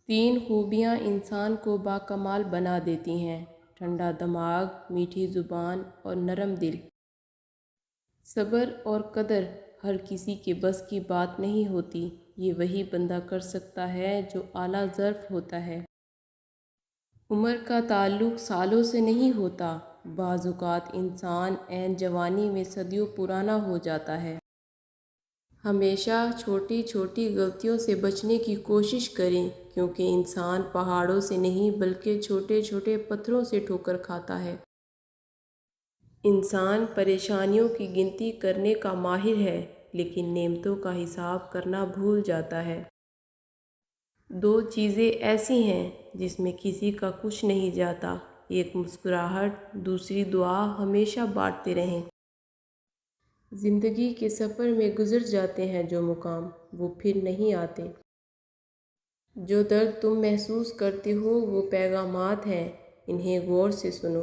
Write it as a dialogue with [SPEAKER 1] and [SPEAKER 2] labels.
[SPEAKER 1] تین خوبیاں انسان کو باکمال بنا دیتی ہیں: ٹھنڈا دماغ، میٹھی زبان اور نرم دل۔ صبر اور قدر ہر کسی کے بس کی بات نہیں ہوتی، یہ وہی بندہ کر سکتا ہے جو اعلیٰ ظرف ہوتا ہے۔ عمر کا تعلق سالوں سے نہیں ہوتا، بعض اوقات انسان عین جوانی میں صدیوں پرانا ہو جاتا ہے۔ ہمیشہ چھوٹی چھوٹی غلطیوں سے بچنے کی کوشش کریں، کیونکہ انسان پہاڑوں سے نہیں بلکہ چھوٹے چھوٹے پتھروں سے ٹھوکر کھاتا ہے۔ انسان پریشانیوں کی گنتی کرنے کا ماہر ہے، لیکن نعمتوں کا حساب کرنا بھول جاتا ہے۔ دو چیزیں ایسی ہیں جس میں کسی کا کچھ نہیں جاتا، ایک مسکراہٹ، دوسری دعا۔ ہمیشہ بانٹتے رہیں۔ زندگی کے سفر میں گزر جاتے ہیں جو مقام، وہ پھر نہیں آتے۔ جو درد تم محسوس کرتے ہو وہ پیغامات ہیں، انہیں غور سے سنو۔